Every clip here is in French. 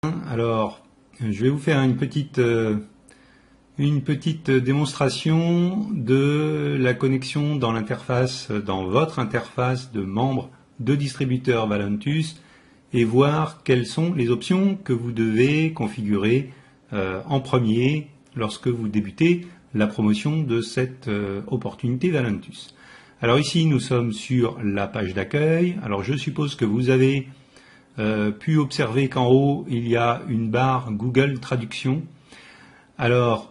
Alors, je vais vous faire une petite démonstration de la connexion dans l'interface, dans votre interface de membre de distributeur Valentus et voir quelles sont les options que vous devez configurer en premier lorsque vous débutez la promotion de cette opportunité Valentus. Alors ici, nous sommes sur la page d'accueil. Alors je suppose que vous avez pu observer qu'en haut, il y a une barre Google Traduction. Alors,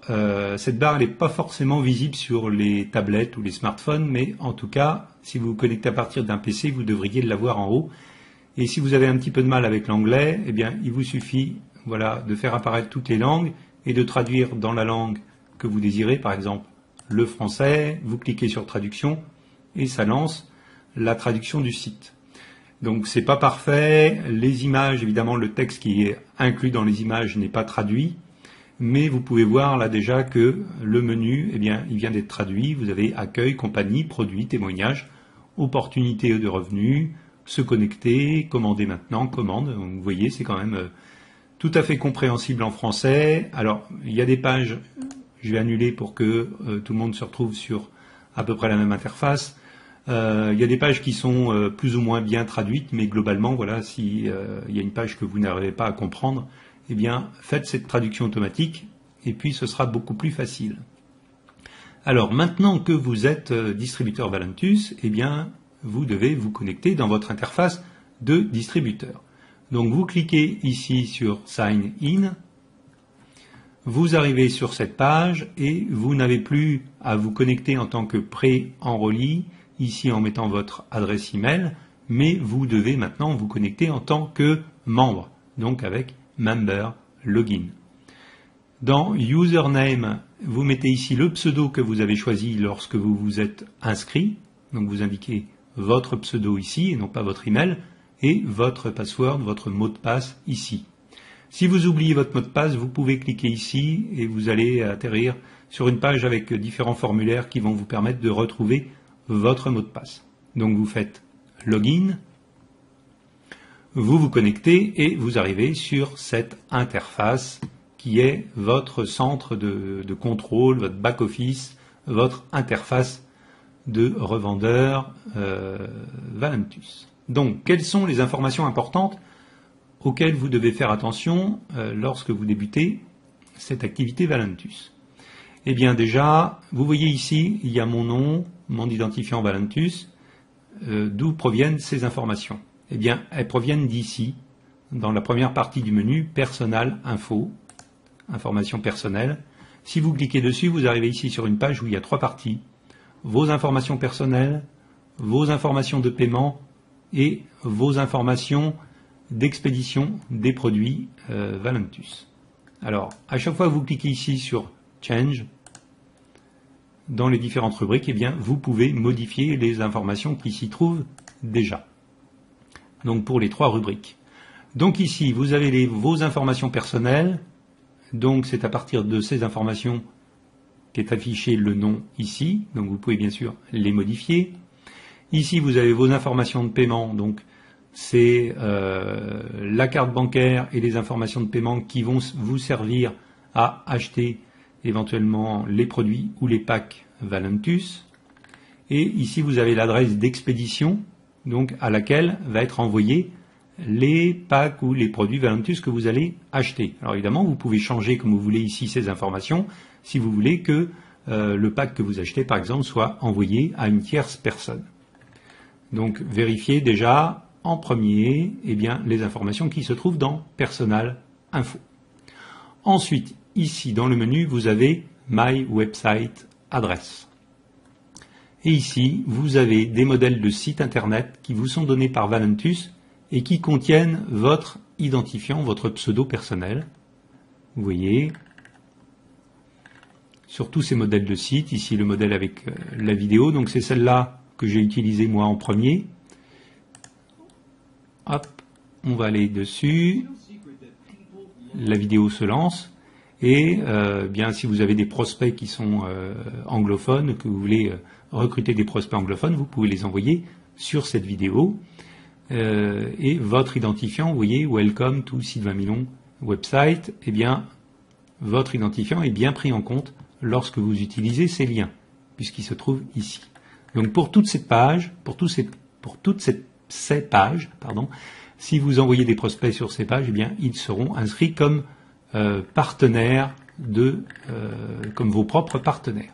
cette barre n'est pas forcément visible sur les tablettes ou les smartphones, mais en tout cas, si vous vous connectez à partir d'un PC, vous devriez la voir en haut. Et si vous avez un petit peu de mal avec l'anglais, eh bien, il vous suffit de faire apparaître toutes les langues et de traduire dans la langue que vous désirez, par exemple le français, vous cliquez sur Traduction et ça lance la traduction du site. Donc c'est pas parfait, les images, évidemment le texte qui est inclus dans les images n'est pas traduit, mais vous pouvez voir là déjà que le menu, eh bien, il vient d'être traduit, vous avez accueil, compagnie, produits, témoignages, opportunités de revenus, se connecter, commander maintenant, commande, donc vous voyez c'est quand même tout à fait compréhensible en français. Alors il y a des pages, je vais annuler pour que tout le monde se retrouve sur à peu près la même interface. Il y a des pages qui sont plus ou moins bien traduites, mais globalement, voilà, si il y a une page que vous n'arrivez pas à comprendre, eh bien, faites cette traduction automatique, et puis ce sera beaucoup plus facile. Alors, maintenant que vous êtes distributeur Valentus, eh bien, vous devez vous connecter dans votre interface de distributeur. Donc, vous cliquez ici sur Sign In, vous arrivez sur cette page, et vous n'avez plus à vous connecter en tant que pré-enrôli, ici en mettant votre adresse email, mais vous devez maintenant vous connecter en tant que membre, donc avec Member Login. Dans Username, vous mettez ici le pseudo que vous avez choisi lorsque vous vous êtes inscrit, donc vous indiquez votre pseudo ici et non pas votre email, et votre password, votre mot de passe ici. Si vous oubliez votre mot de passe, vous pouvez cliquer ici et vous allez atterrir sur une page avec différents formulaires qui vont vous permettre de retrouver votre mot de passe. Donc vous faites Login, vous vous connectez et vous arrivez sur cette interface qui est votre centre de contrôle, votre back-office, votre interface de revendeur Valentus. Donc, quelles sont les informations importantes auxquelles vous devez faire attention lorsque vous débutez cette activité Valentus? Eh bien déjà, vous voyez ici, il y a mon nom, mon identifiant Valentus. D'où proviennent ces informations? Eh bien, elles proviennent d'ici, dans la première partie du menu, Personal Info, informations personnelles. Si vous cliquez dessus, vous arrivez ici sur une page où il y a trois parties. Vos informations personnelles, vos informations de paiement et vos informations d'expédition des produits Valentus. Alors, à chaque fois que vous cliquez ici sur Change, dans les différentes rubriques, eh bien, vous pouvez modifier les informations qui s'y trouvent déjà. Donc pour les trois rubriques. Donc ici, vous avez vos informations personnelles. Donc c'est à partir de ces informations qu'est affiché le nom ici. Donc vous pouvez bien sûr les modifier. Ici, vous avez vos informations de paiement. Donc c'est la carte bancaire et les informations de paiement qui vont vous servir à acheter éventuellement les produits ou les packs Valentus. Et ici, vous avez l'adresse d'expédition, donc à laquelle va être envoyé les packs ou les produits Valentus que vous allez acheter. Alors évidemment, vous pouvez changer comme vous voulez ici ces informations, si vous voulez que le pack que vous achetez, par exemple, soit envoyé à une tierce personne. Donc vérifiez déjà en premier eh bien, les informations qui se trouvent dans Personal Info. Ensuite, ici, dans le menu, vous avez My Website Address. Et ici, vous avez des modèles de sites internet qui vous sont donnés par Valentus et qui contiennent votre identifiant, votre pseudo personnel. Vous voyez, sur tous ces modèles de sites, ici le modèle avec la vidéo, donc c'est celle-là que j'ai utilisée moi en premier. Hop, on va aller dessus. La vidéo se lance. Et bien si vous avez des prospects qui sont anglophones, que vous voulez recruter des prospects anglophones, vous pouvez les envoyer sur cette vidéo. Et votre identifiant, vous voyez, Welcome to Sylvain Milon, website, eh bien, votre identifiant est bien pris en compte lorsque vous utilisez ces liens, puisqu'il se trouve ici. Donc pour toutes ces pages, ces pages, si vous envoyez des prospects sur ces pages, eh bien, ils seront inscrits comme partenaires comme vos propres partenaires.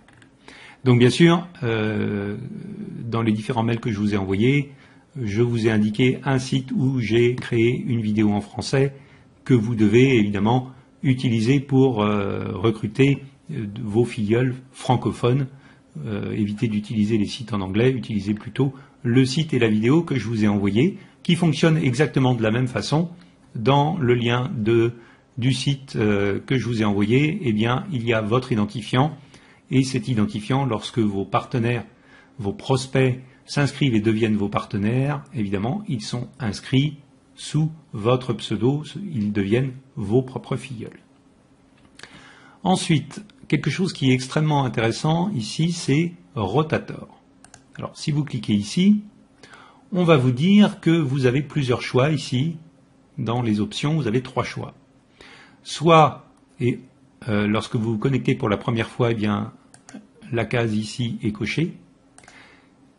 Donc bien sûr, dans les différents mails que je vous ai envoyés, je vous ai indiqué un site où j'ai créé une vidéo en français que vous devez évidemment utiliser pour recruter vos filleuls francophones. Évitez d'utiliser les sites en anglais, utilisez plutôt le site et la vidéo que je vous ai envoyé, qui fonctionnent exactement de la même façon. Dans le lien du site que je vous ai envoyé, eh bien, il y a votre identifiant, et cet identifiant, lorsque vos partenaires, vos prospects s'inscrivent et deviennent vos partenaires, évidemment, ils sont inscrits sous votre pseudo, ils deviennent vos propres filleuls. Ensuite, quelque chose qui est extrêmement intéressant ici, c'est Rotator. Alors, si vous cliquez ici, on va vous dire que vous avez plusieurs choix ici. Dans les options, vous avez 3 choix. Soit, lorsque vous vous connectez pour la première fois, eh bien, la case ici est cochée.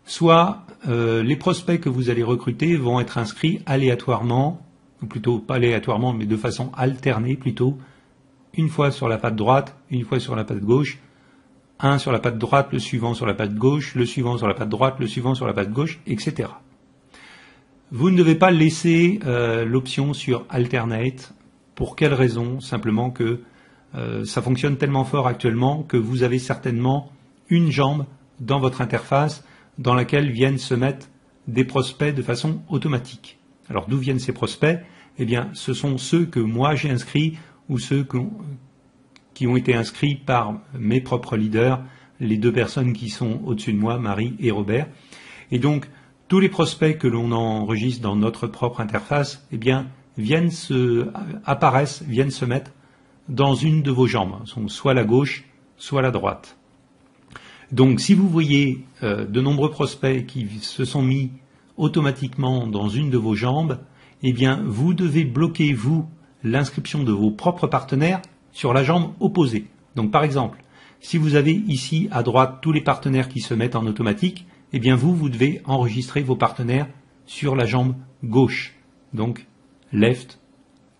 Soit, les prospects que vous allez recruter vont être inscrits aléatoirement, ou plutôt pas aléatoirement, mais de façon alternée plutôt, une fois sur la patte droite, une fois sur la patte gauche, un sur la patte droite, le suivant sur la patte gauche, le suivant sur la patte droite, le suivant sur la patte gauche, etc. Vous ne devez pas laisser l'option sur Alternate. Pour quelle raison? Simplement que ça fonctionne tellement fort actuellement que vous avez certainement une jambe dans votre interface dans laquelle viennent se mettre des prospects de façon automatique. Alors d'où viennent ces prospects? Eh bien, ce sont ceux que moi j'ai inscrits ou ceux qui ont été inscrits par mes propres leaders, les 2 personnes qui sont au-dessus de moi, Marie et Robert. Et donc, tous les prospects que l'on enregistre dans notre propre interface, eh bien, viennent se mettre dans une de vos jambes, soit la gauche, soit la droite. Donc, si vous voyez de nombreux prospects qui se sont mis automatiquement dans une de vos jambes, eh bien, vous devez bloquer, vous, l'inscription de vos propres partenaires sur la jambe opposée. Donc, par exemple, si vous avez ici à droite tous les partenaires qui se mettent en automatique, eh bien, vous devez enregistrer vos partenaires sur la jambe gauche. Donc, left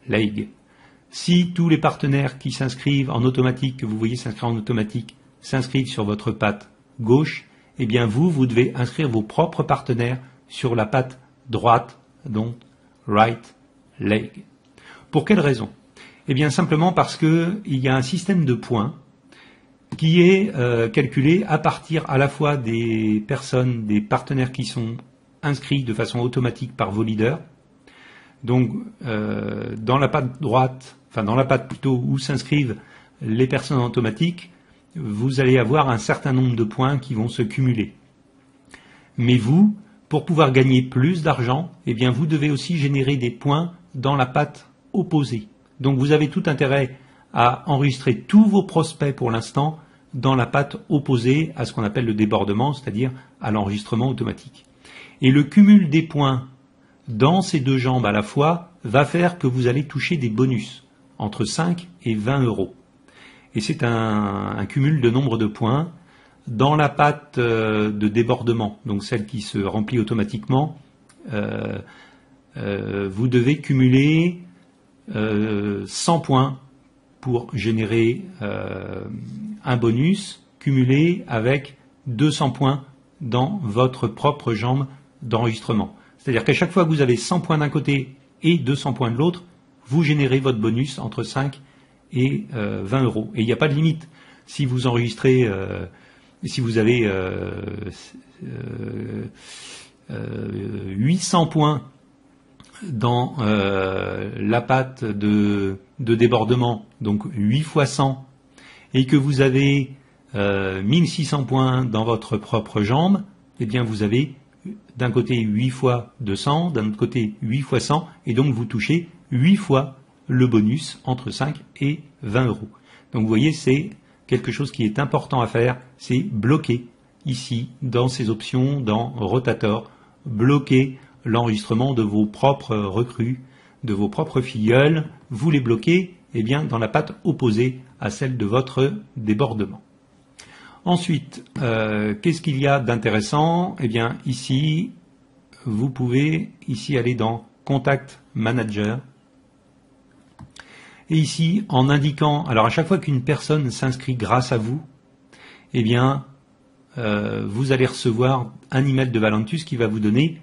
leg. Si tous les partenaires qui s'inscrivent en automatique, que vous voyez s'inscrire en automatique, s'inscrivent sur votre patte gauche, eh bien vous devez inscrire vos propres partenaires sur la patte droite, donc right leg. Pour quelle raison? Eh bien simplement parce qu'il y a un système de points qui est calculé à partir à la fois des personnes, des partenaires qui sont inscrits de façon automatique par vos leaders. Donc dans la patte droite, dans la patte plutôt où s'inscrivent les personnes en automatique, vous allez avoir un certain nombre de points qui vont se cumuler. Mais vous, pour pouvoir gagner plus d'argent, eh bien vous devez aussi générer des points dans la patte opposée. Donc vous avez tout intérêt à enregistrer tous vos prospects pour l'instant dans la patte opposée à ce qu'on appelle le débordement, c'est-à-dire à l'enregistrement automatique. Et le cumul des points dans ces 2 jambes à la fois va faire que vous allez toucher des bonus entre 5 et 20 euros. Et c'est un cumul de nombre de points. Dans la patte de débordement, donc celle qui se remplit automatiquement, vous devez cumuler 100 points pour générer un bonus cumulé avec 200 points dans votre propre jambe d'enregistrement. C'est-à-dire qu'à chaque fois que vous avez 100 points d'un côté et 200 points de l'autre, vous générez votre bonus entre 5 et 20 euros. Et il n'y a pas de limite. Si vous enregistrez, si vous avez 800 points dans la patte de débordement, donc 8 fois 100, et que vous avez 1600 points dans votre propre jambe, eh bien vous avez d'un côté 8 fois 200, d'un autre côté 8 fois 100, et donc vous touchez 8 fois le bonus entre 5 et 20 euros. Donc vous voyez, c'est quelque chose qui est important à faire, c'est bloquer ici, dans ces options, dans Rotator, bloquer l'enregistrement de vos propres recrues de vos propres filleuls, vous les bloquez eh bien, dans la patte opposée à celle de votre débordement. Ensuite, qu'est-ce qu'il y a d'intéressant? Eh bien, ici, vous pouvez aller dans Contact Manager. Et ici, en indiquant, alors à chaque fois qu'une personne s'inscrit grâce à vous, eh bien, vous allez recevoir un email de Valentus qui va vous donner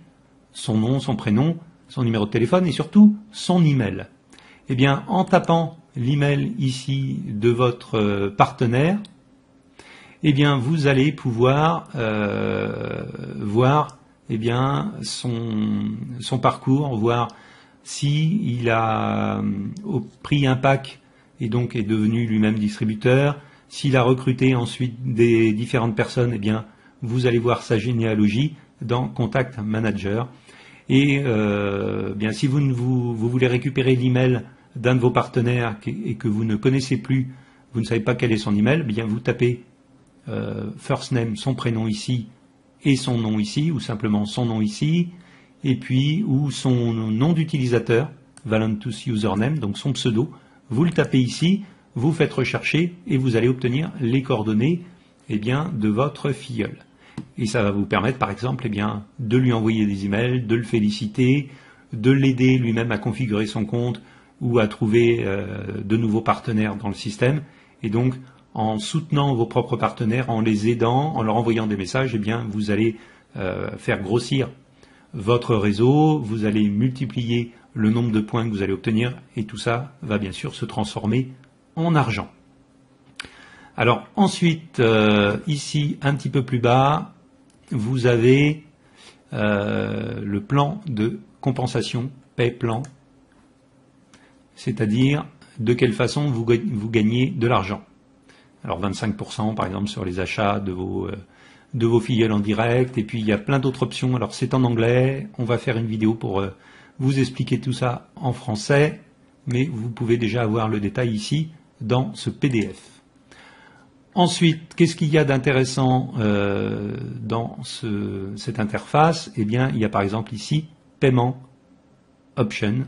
son nom, son prénom, son numéro de téléphone et surtout son email. Eh bien, en tapant l'email ici de votre partenaire, eh bien, vous allez pouvoir voir eh bien, son parcours, voir s'il a pris un pack et donc est devenu lui-même distributeur, s'il a recruté ensuite des différentes personnes, eh bien, vous allez voir sa généalogie dans Contact Manager. Et bien, si vous voulez récupérer l'email d'un de vos partenaires et que vous ne connaissez plus, vous ne savez pas quel est son email, eh bien vous tapez first name, son prénom ici, et son nom ici, ou simplement son nom ici, et puis ou son nom d'utilisateur, Valentus username, donc son pseudo, vous le tapez ici, vous faites rechercher et vous allez obtenir les coordonnées eh bien, de votre filleul. Et ça va vous permettre par exemple eh bien, de lui envoyer des emails, de le féliciter, de l'aider lui-même à configurer son compte ou à trouver de nouveaux partenaires dans le système. Et donc en soutenant vos propres partenaires, en les aidant, en leur envoyant des messages, eh bien, vous allez faire grossir votre réseau, vous allez multiplier le nombre de points que vous allez obtenir et tout ça va bien sûr se transformer en argent. Alors ensuite, ici un petit peu plus bas, vous avez le plan de compensation, pay plan, c'est-à-dire de quelle façon vous gagnez de l'argent. Alors 25% par exemple sur les achats de vos filleuls en direct, et puis il y a plein d'autres options. Alors c'est en anglais, on va faire une vidéo pour vous expliquer tout ça en français, mais vous pouvez déjà avoir le détail ici dans ce PDF. Ensuite, qu'est-ce qu'il y a d'intéressant dans cette interface? Eh bien, il y a par exemple ici Paiement Option.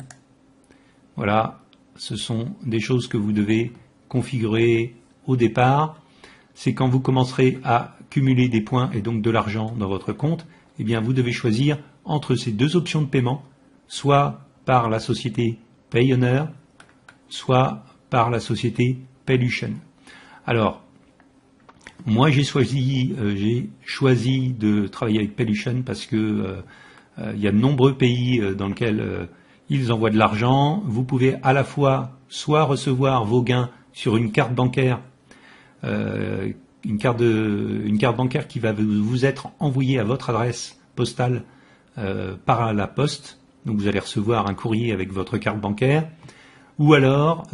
Voilà, ce sont des choses que vous devez configurer au départ. C'est quand vous commencerez à cumuler des points et donc de l'argent dans votre compte, eh bien vous devez choisir entre ces deux options de paiement, soit par la société Payoneer, soit par la société Palution. Alors, moi j'ai choisi de travailler avec Palution parce que il y a de nombreux pays dans lesquels ils envoient de l'argent. Vous pouvez à la fois soit recevoir vos gains sur une carte bancaire, une carte bancaire qui va vous être envoyée à votre adresse postale par la poste. Donc vous allez recevoir un courrier avec votre carte bancaire. Ou alors,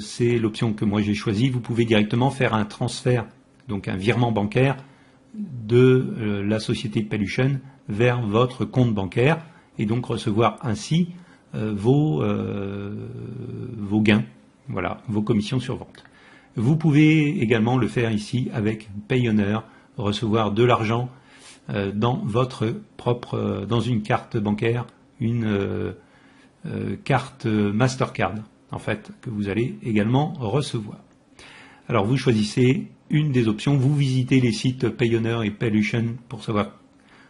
c'est l'option que moi j'ai choisie, vous pouvez directement faire un transfert, donc un virement bancaire de la société Palution vers votre compte bancaire et donc recevoir ainsi vos gains, voilà, vos commissions sur vente. Vous pouvez également le faire ici avec Payoneer, recevoir de l'argent dans une carte bancaire, une carte Mastercard, en fait, que vous allez également recevoir. Alors vous choisissez une des options, vous visitez les sites Payoneer et Palution pour savoir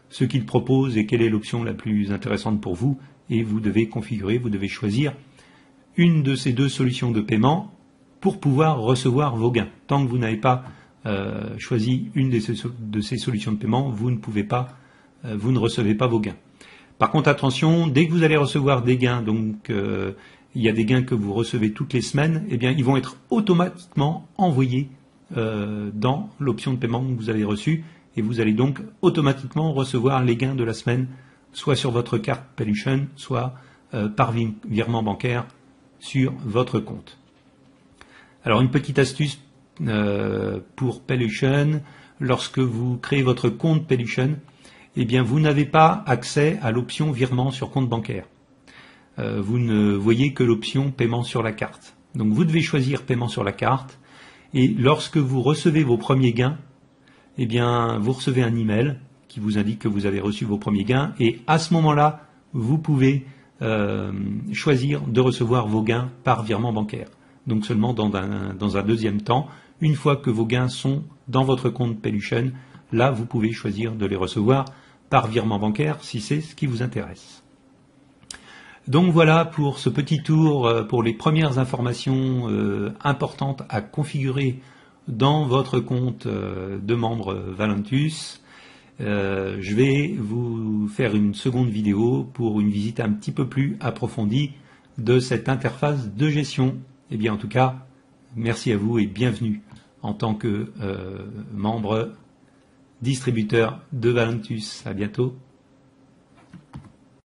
ce qu'ils proposent et quelle est l'option la plus intéressante pour vous, et vous devez configurer, vous devez choisir une de ces deux solutions de paiement pour pouvoir recevoir vos gains. Tant que vous n'avez pas choisi une de ces solutions de paiement, vous ne recevez pas vos gains. Par contre, attention, dès que vous allez recevoir des gains, donc il y a des gains que vous recevez toutes les semaines, eh bien, ils vont être automatiquement envoyés dans l'option de paiement que vous avez reçue, et vous allez donc automatiquement recevoir les gains de la semaine, soit sur votre carte Palution, soit par virement bancaire sur votre compte. Alors une petite astuce pour Palution, lorsque vous créez votre compte Palution, eh bien vous n'avez pas accès à l'option virement sur compte bancaire. Vous ne voyez que l'option paiement sur la carte. Donc vous devez choisir paiement sur la carte, et lorsque vous recevez vos premiers gains, eh bien vous recevez un email qui vous indique que vous avez reçu vos premiers gains, et à ce moment-là, vous pouvez choisir de recevoir vos gains par virement bancaire. Donc seulement dans un deuxième temps, une fois que vos gains sont dans votre compte Pelution, là vous pouvez choisir de les recevoir par virement bancaire si c'est ce qui vous intéresse. Donc voilà pour ce petit tour, pour les premières informations importantes à configurer dans votre compte de membre Valentus. Je vais vous faire une seconde vidéo pour une visite un petit peu plus approfondie de cette interface de gestion. Eh bien en tout cas, merci à vous et bienvenue en tant que membre distributeur de Valentus. À bientôt.